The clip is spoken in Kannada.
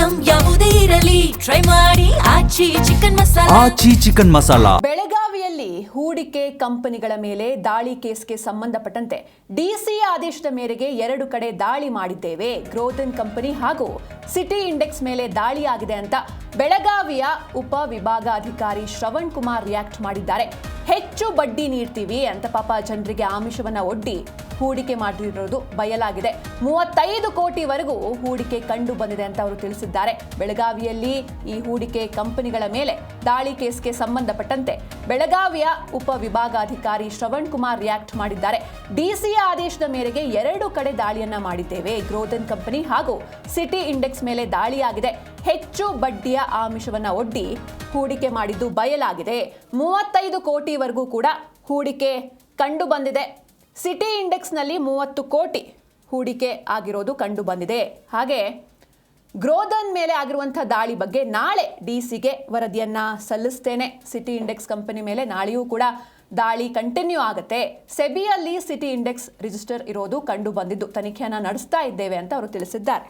ಐಟಂ ಯಾವುದೇ ಇರಲಿ ಟ್ರೈ ಮಾಡಿ ಆಚಿ ಚಿಕನ್ ಮಸಾಲಾ. ಬೆಳಗಾವಿಯಲ್ಲಿ ಹೂಡಿಕೆ ಕಂಪನಿಗಳ ಮೇಲೆ ದಾಳಿ ಕೇಸ್ಗೆ ಸಂಬಂಧಪಟ್ಟಂತೆ ಡಿಸಿ ಆದೇಶದ ಮೇರೆಗೆ 2 ಕಡೆ ದಾಳಿ ಮಾಡಿದ್ದೇವೆ. ಗ್ರೋಥನ್ ಕಂಪನಿ ಹಾಗೂ ಸಿಟಿ ಇಂಡೆಕ್ಸ್ ಮೇಲೆ ದಾಳಿಯಾಗಿದೆ ಅಂತ ಬೆಳಗಾವಿಯ ಉಪ ವಿಭಾಗಾಧಿಕಾರಿ ಶ್ರವಣ್ ಕುಮಾರ್ ರಿಯಾಕ್ಟ್ ಮಾಡಿದ್ದಾರೆ. ಹೆಚ್ಚು ಬಡ್ಡಿ ನೀಡ್ತೀವಿ ಅಂತ ಪಾಪ ಜನರಿಗೆ ಆಮಿಷವನ್ನ ಒಡ್ಡಿ ಹೂಡಿಕೆ ಮಾಡಿರೋದು ಬಯಲಾಗಿದೆ. 35 ಕೋಟಿವರೆಗೂ ಹೂಡಿಕೆ ಕಂಡು ಬಂದಿದೆ ಅಂತ ಅವರು ತಿಳಿಸಿದ್ದಾರೆ. ಬೆಳಗಾವಿಯಲ್ಲಿ ಈ ಹೂಡಿಕೆ ಕಂಪನಿಗಳ ಮೇಲೆ ದಾಳಿ ಕೇಸ್ಗೆ ಸಂಬಂಧಪಟ್ಟಂತೆ ಬೆಳಗಾವಿಯ ಉಪ ವಿಭಾಗಾಧಿಕಾರಿ ಶ್ರವಣ್ ಕುಮಾರ್ ರಿಯಾಕ್ಟ್ ಮಾಡಿದ್ದಾರೆ. ಡಿಸಿ ಆದೇಶದ ಮೇರೆಗೆ 2 ಕಡೆ ದಾಳಿಯನ್ನ ಮಾಡಿದ್ದೇವೆ. ಗ್ರೋಥನ್ ಕಂಪನಿ ಹಾಗೂ ಸಿಟಿ ಇಂಡೆಕ್ಸ್ ಮೇಲೆ ದಾಳಿಯಾಗಿದೆ. ಹೆಚ್ಚು ಬಡ್ಡಿಯ ಆಮಿಷವನ್ನ ಒಡ್ಡಿ ಹೂಡಿಕೆ ಮಾಡಿದ್ದು ಬಯಲಾಗಿದೆ. 35 ಕೋಟಿವರೆಗೂ ಕೂಡ ಹೂಡಿಕೆ ಕಂಡು ಬಂದಿದೆ. ಸಿಟಿ ಇಂಡೆಕ್ಸ್ನಲ್ಲಿ 30 ಕೋಟಿ ಹೂಡಿಕೆ ಆಗಿರೋದು ಕಂಡು ಬಂದಿದೆ. ಹಾಗೆ ಗ್ರೋಥನ್ ಮೇಲೆ ಆಗಿರುವಂಥ ದಾಳಿ ಬಗ್ಗೆ ನಾಳೆ ಡಿಸಿಗೆ ವರದಿಯನ್ನ ಸಲ್ಲಿಸ್ತೇನೆ. ಸಿಟಿ ಇಂಡೆಕ್ಸ್ ಕಂಪನಿ ಮೇಲೆ ನಾಳೆಯೂ ಕೂಡ ದಾಳಿ ಕಂಟಿನ್ಯೂ ಆಗುತ್ತೆ. ಸೆಬಿಯಲ್ಲಿ ಸಿಟಿ ಇಂಡೆಕ್ಸ್ ರಿಜಿಸ್ಟರ್ ಇರೋದು ಕಂಡು ಬಂದಿದ್ದು ತನಿಖೆಯನ್ನ ನಡೆಸ್ತಾ ಇದ್ದೇವೆ ಅಂತ ಅವರು ತಿಳಿಸಿದ್ದಾರೆ.